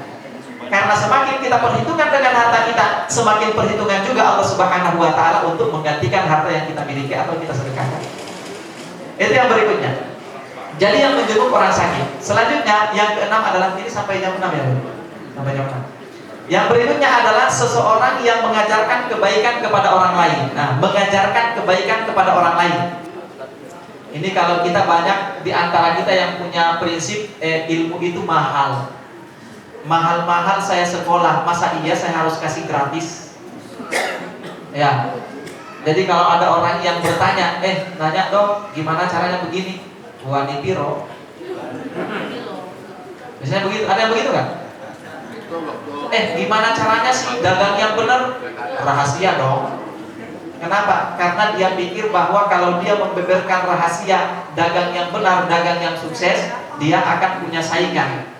Karena semakin kita perhitungan dengan harta kita, semakin perhitungan juga Allah Subhanahu wa Ta'ala untuk menggantikan harta yang kita miliki atau kita sedekahkan. Itu yang berikutnya. Jadi yang menjenguk orang sakit. Selanjutnya yang keenam adalah, ini sampai jam 6 ya, sampai jam 6. Yang berikutnya adalah seseorang yang mengajarkan kebaikan kepada orang lain. Nah, mengajarkan kebaikan kepada orang lain. Ini kalau kita banyak di antara kita yang punya prinsip ilmu itu mahal. Mahal-mahal saya sekolah, masa iya saya harus kasih gratis? Ya. Jadi kalau ada orang yang bertanya, nanya dong, gimana caranya begini? Wani piro. Biasanya begitu, ada yang begitu kan? Gimana caranya sih dagang yang benar? Rahasia dong. Kenapa? Karena dia pikir bahwa kalau dia membeberkan rahasia dagang yang benar, dagang yang sukses, dia akan punya saingan.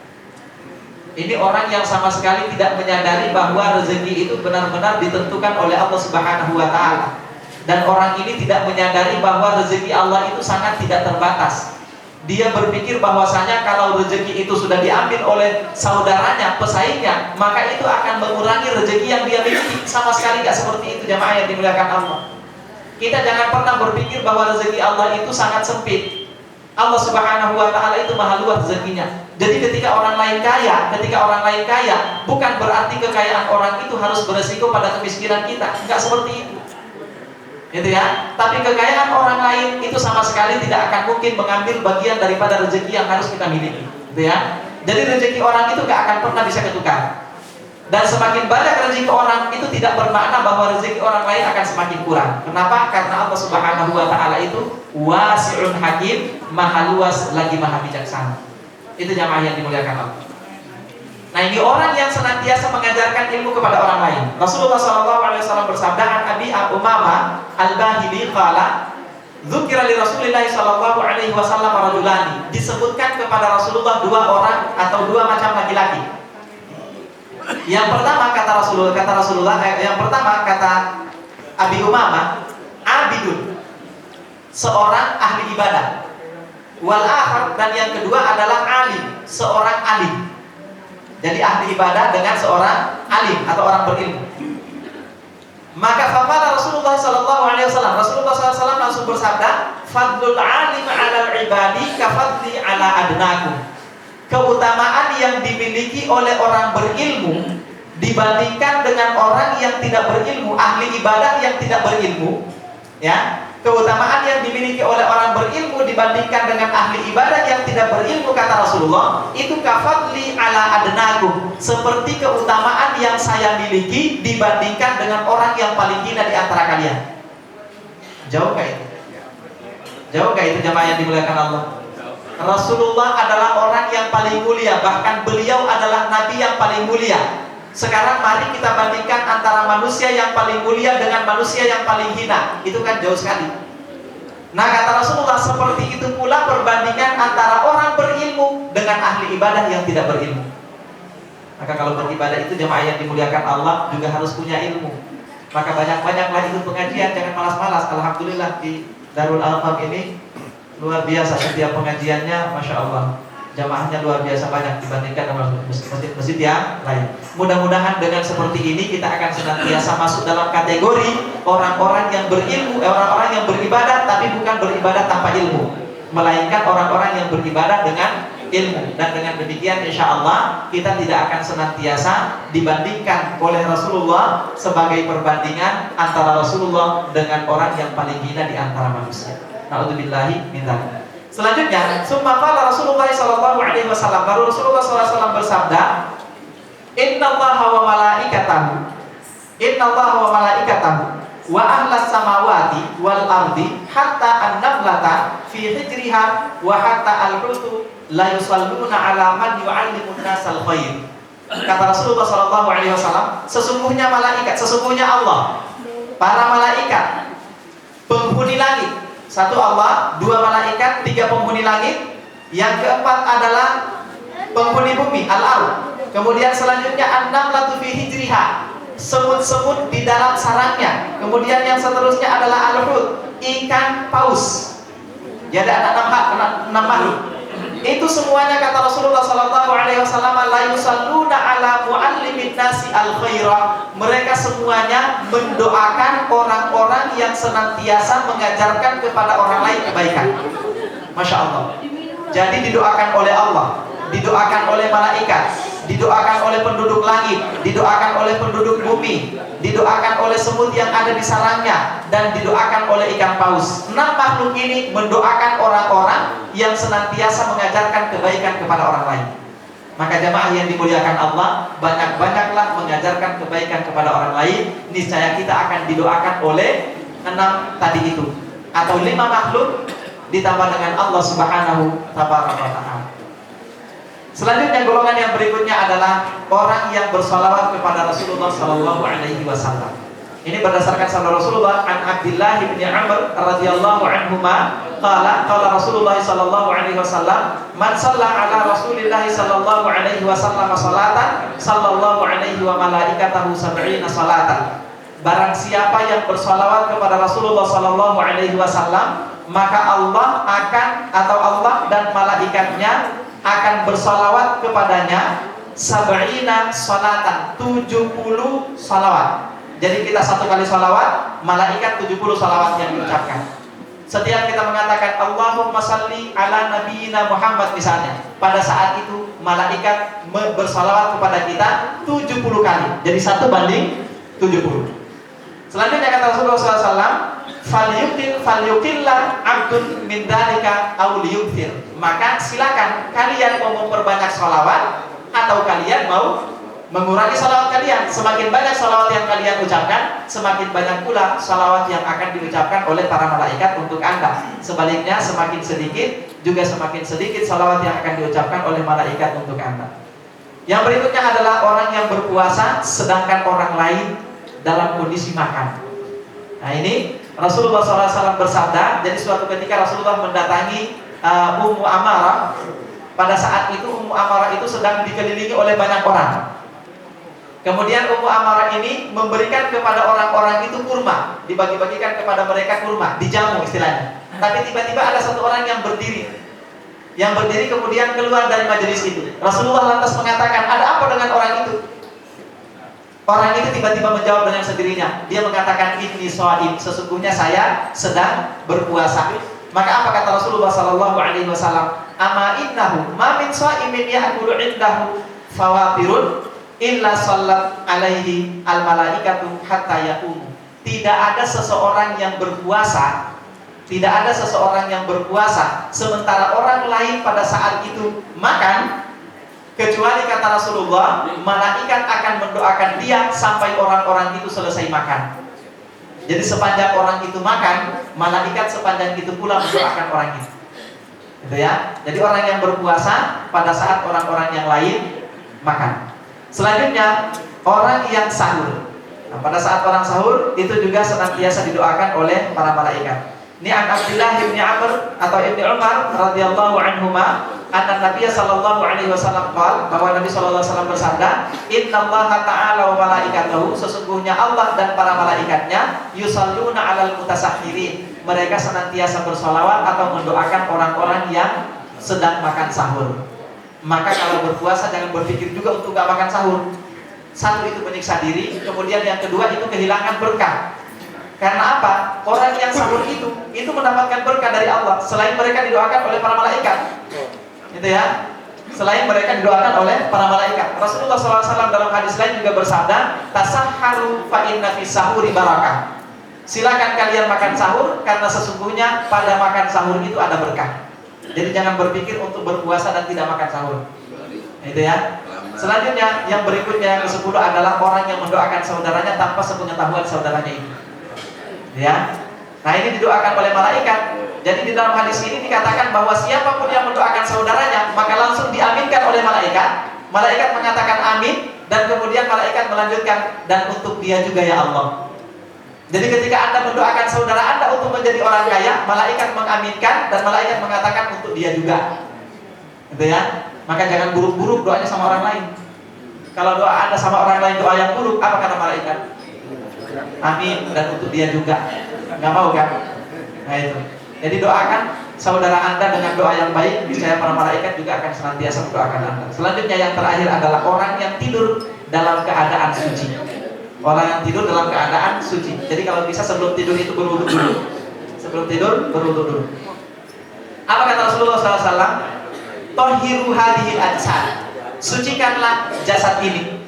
Ini orang yang sama sekali tidak menyadari bahwa rezeki itu benar-benar ditentukan oleh Allah Subhanahu wa Ta'ala. Dan orang ini tidak menyadari bahwa rezeki Allah itu sangat tidak terbatas. Dia berpikir bahwasanya kalau rezeki itu sudah diambil oleh saudaranya, pesaingnya, maka itu akan mengurangi rezeki yang dia miliki. Sama sekali tidak seperti itu, jamaah yang dimuliakan Allah. Kita jangan pernah berpikir bahwa rezeki Allah itu sangat sempit. Allah Subhanahu wa Ta'ala itu maha luas rezekinya. Jadi ketika orang lain kaya, bukan berarti kekayaan orang itu harus beresiko pada kemiskinan kita. Enggak seperti itu. Gitu ya. Tapi kekayaan orang lain itu sama sekali tidak akan mungkin mengambil bagian daripada rezeki yang harus kita miliki. Gitu ya. Jadi rezeki orang itu gak akan pernah bisa ketukar. Dan semakin banyak rezeki orang itu tidak bermakna bahwa rezeki orang lain akan semakin kurang. Kenapa? Karena Allah Subhanahu wa Ta'ala itu wasi'un hakim, maha luas lagi maha bijaksana. Itu jamaah yang dimuliakan Allah. Nah, ini orang yang senantiasa mengajarkan ilmu kepada orang lain. Rasulullah SAW bersabda, an Abi Umamah Al-Bahili qala, dzukira li Rasulillah SAW rajulani. Disebutkan kepada Rasulullah dua orang atau dua macam laki-laki. Yang pertama kata Abi Umamah, abidun, seorang ahli ibadah. Wal akhar, dan yang kedua adalah alim, seorang alim. Jadi ahli ibadah dengan seorang alim atau orang berilmu. Maka faqala Rasulullah SAW, Rasulullah SAW langsung bersabda, fadlul alim ala ibadi kafadli ala adnakum. Keutamaan yang dimiliki oleh orang berilmu dibandingkan dengan orang yang tidak berilmu, ahli ibadah yang tidak berilmu, ya. Keutamaan yang dimiliki oleh orang berilmu dibandingkan dengan ahli ibadah yang tidak berilmu, kata Rasulullah, itu kafadli ala adnakum, seperti keutamaan yang saya miliki dibandingkan dengan orang yang paling hina di antara kalian. Jauh gak itu? Jauh gak itu jamaah yang dimuliakan Allah? Rasulullah adalah orang yang paling mulia, bahkan beliau adalah nabi yang paling mulia. Sekarang mari kita bandingkan antara manusia yang paling mulia dengan manusia yang paling hina. Itu kan jauh sekali. Nah, kata Rasulullah, seperti itu pula perbandingan antara orang berilmu dengan ahli ibadah yang tidak berilmu. Maka kalau beribadah itu jemaah yang dimuliakan Allah juga harus punya ilmu. Maka banyak-banyaklah ikut pengajian, jangan malas-malas. Alhamdulillah di Darul Alfam ini luar biasa setiap pengajiannya, Masya Allah. Jamaahnya luar biasa banyak dibandingkan dengan masjid yang lain. Mudah-mudahan dengan seperti ini kita akan senantiasa masuk dalam kategori orang-orang yang berilmu, orang-orang yang beribadah tapi bukan beribadah tanpa ilmu, melainkan orang-orang yang beribadah dengan ilmu. Dan dengan demikian insya Allah kita tidak akan senantiasa dibandingkan oleh Rasulullah sebagai perbandingan antara Rasulullah dengan orang yang paling hina di antara manusia. Na'udzubillahi min dzalik. Selanjutnya, summa qala Rasulullah SAW, baru Rasulullah SAW bersabda, Innallaha wa malaikatahu wa ahlas samawati wal ardi hatta an-namlata fi hijriha wa hatta al-hutu la yusalluna ala man yu'allimun nasal khair. Kata Rasulullah sallallahu alaihi wasallam, sesungguhnya Allah, para malaikat, penghuni langit. Satu Allah, dua malaikat, tiga penghuni langit. Yang keempat adalah penghuni bumi, al-ard. Kemudian selanjutnya an-namlatu fi hijriha, semut-semut di dalam sarangnya. Kemudian yang seterusnya adalah al-hut, ikan paus. Jadi ada enam makhluk. Itu semuanya kata Rasulullah sallallahu alaihi wasallam, la yusalluna ala muallimin nasi al-khaira. Mereka semuanya mendoakan orang-orang yang senantiasa mengajarkan kepada orang lain kebaikan. Masya Allah. Jadi didoakan oleh Allah, didoakan oleh malaikat, didoakan oleh penduduk langit, didoakan oleh penduduk bumi, didoakan oleh semut yang ada di sarangnya, dan didoakan oleh ikan paus. 6 makhluk ini mendoakan orang-orang yang senantiasa mengajarkan kebaikan kepada orang lain. Maka jamaah yang dimuliakan Allah, banyak-banyaklah mengajarkan kebaikan kepada orang lain. Niscaya kita akan didoakan oleh 6 tadi itu, atau 5 makhluk ditambah dengan Allah Subhanahu wa ta'ala. Selanjutnya golongan yang berikutnya adalah orang yang bersalawat kepada Rasulullah sallallahu alaihi wasallam. Ini berdasarkan sabda Rasulullah an Abdullah bin Amr radhiyallahu anhuma qala Rasulullah sallallahu alaihi wasallam, man shalla ala Rasulillah sallallahu alaihi wasallam salatan sallallahu alaihi wa malaikatahu 70 salatan. Barang siapa yang bersalawat kepada Rasulullah sallallahu alaihi wasallam, maka Allah dan malaikatnya akan bersalawat kepadanya 70 salatan, 70 salawat. Jadi kita satu kali salawat, malaikat 70 salawat yang diucapkan. Setiap kita mengatakan Allahumma salli ala nabiyyina Muhammad misalnya, pada saat itu malaikat bersalawat kepada kita 70 kali. Jadi 1:70. Selanjutnya kata Rasulullah SAW, falyuqillah abdun min dalika aw liyukthir. Maka silakan kalian mau memperbanyak salawat atau kalian mau mengurangi salawat kalian. Semakin banyak salawat yang kalian ucapkan, semakin banyak pula salawat yang akan diucapkan oleh para malaikat untuk Anda. Sebaliknya semakin sedikit, juga semakin sedikit salawat yang akan diucapkan oleh malaikat untuk Anda. Yang berikutnya adalah orang yang berpuasa sedangkan orang lain dalam kondisi makan. Nah ini Rasulullah SAW bersabda. Jadi suatu ketika Rasulullah mendatangi Ummu Amarah. Pada saat itu Ummu Amarah itu sedang dikelilingi oleh banyak orang. Kemudian Ummu Amarah ini memberikan kepada orang-orang itu kurma, dibagi-bagikan kepada mereka kurma, dijamu istilahnya. Tapi tiba-tiba ada satu orang yang berdiri. Yang berdiri kemudian keluar dari majelis itu. Rasulullah lantas mengatakan, ada apa dengan orang itu? Orang itu tiba-tiba menjawab dengan sendirinya. Dia mengatakan, inni shaim, sesungguhnya saya sedang berpuasa. Maka apa kata Rasulullah sallallahu alaihi wasallam? Ama innahu ma min shaimin ya'kulu indahu fawatirun illa sallat alaihi al malaikatu hatta yaqumu. Tidak ada seseorang yang berpuasa, sementara orang lain pada saat itu makan, kecuali kata Rasulullah, malaikat akan mendoakan dia sampai orang-orang itu selesai makan. Jadi sepanjang orang itu makan, malaikat sepanjang itu pula mendoakan orang itu. Gitu ya. Jadi orang yang berpuasa pada saat orang-orang yang lain makan. Selanjutnya, orang yang sahur. Nah, pada saat orang sahur itu juga senantiasa didoakan oleh para malaikat. Ini an Abdullah bin Amr atau Ibnu Umar radhiyallahu anhuma, anna Nabi sallallahu alaihi wasallam qala, bahwa Nabi sallallahu alaihi wasallam bersabda, innallaha ta'ala wa malaikatahu, sesungguhnya Allah dan para malaikatnya, yusalluna 'alal mutasahhirin, mereka senantiasa bersolawat atau mendoakan orang-orang yang sedang makan sahur. Maka kalau berpuasa jangan berpikir juga untuk gak makan sahur. Satu, itu menyiksa diri, kemudian yang kedua itu kehilangan berkah. Karena apa? Orang yang sahur itu mendapatkan berkah dari Allah. Selain mereka didoakan oleh para malaikat, gitu ya. Selain mereka didoakan oleh para malaikat. Rasulullah SAW dalam hadis lain juga bersabda, tasahharu fa inna fi sahuri barakah. Silakan kalian makan sahur, karena sesungguhnya pada makan sahur itu ada berkah. Jadi jangan berpikir untuk berpuasa dan tidak makan sahur. Itu ya. Selanjutnya, yang berikutnya yang ke-10 adalah orang yang mendoakan saudaranya tanpa sepengetahuan saudaranya itu. Ya. Nah, ini didoakan oleh malaikat. Jadi di dalam hadis ini dikatakan bahwa siapapun yang mendoakan saudaranya, maka langsung diaminkan oleh malaikat. Malaikat mengatakan amin, dan kemudian malaikat melanjutkan, dan untuk dia juga ya Allah. Jadi ketika Anda mendoakan saudara Anda untuk menjadi orang kaya, malaikat mengaminkan dan malaikat mengatakan untuk dia juga. Gitu ya. Maka jangan buruk-buruk doanya sama orang lain. Kalau doa Anda sama orang lain doa yang buruk, apa kata malaikat? Amin, dan untuk dia juga. Nggak mau kan? Nah itu. Jadi doakan saudara Anda dengan doa yang baik, niscaya para malaikat juga akan senantiasa mendoakan Anda. Selanjutnya yang terakhir adalah orang yang tidur dalam keadaan suci. Orang yang tidur dalam keadaan suci. Jadi kalau bisa sebelum tidur itu berwudu dulu. Sebelum tidur berwudu dulu. Apa kata Rasulullah SAW? Tohiru hadihil ajsad. Sucikanlah jasad ini.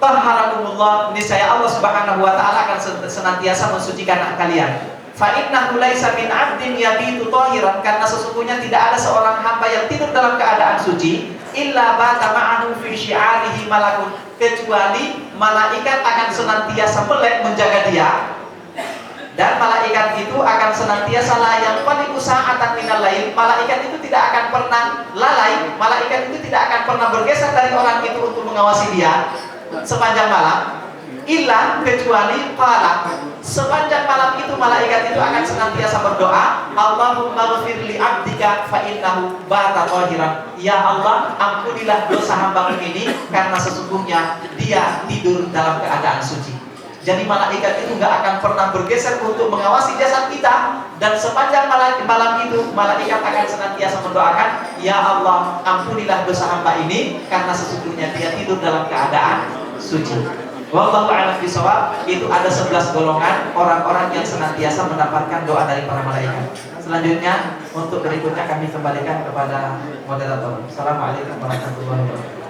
Tahharakumullah, niscaya Allah Subhanahu wa taala akan senantiasa mensucikan kalian. Fa innahu laisa min 'abdin yabitu tahiran, karena sesungguhnya tidak ada seorang hamba yang tidur dalam keadaan suci illa bata ma'ahu fi syi'arihi malakun, kecuali malaikat akan senantiasa melek menjaga dia. Dan malaikat itu akan senantiasa layang paliku sa'atan minal lail. Malaikat itu tidak akan pernah lalai, malaikat itu tidak akan pernah bergeser dari orang itu untuk mengawasi dia sepanjang malam, illa kecuali qala, sepanjang malam itu malaikat itu akan senantiasa berdoa, Allahumma ghfir li 'abdika fa innahu bata tahiran. Ya Allah, ampunilah dosa hamba ini karena sesungguhnya dia tidur dalam keadaan suci. Jadi malaikat itu nggak akan pernah bergeser untuk mengawasi jasad kita, dan sepanjang malam itu malaikat akan senantiasa mendoakan, ya Allah, ampunilah dosa hamba ini karena sesungguhnya dia tidur dalam keadaan suci. Wallahu a'lam bishawab. Itu ada 11 golongan orang-orang yang senantiasa mendapatkan doa dari para malaikat. Selanjutnya untuk berikutnya kami kembalikan kepada moderator. Assalamualaikum warahmatullahi wabarakatuh.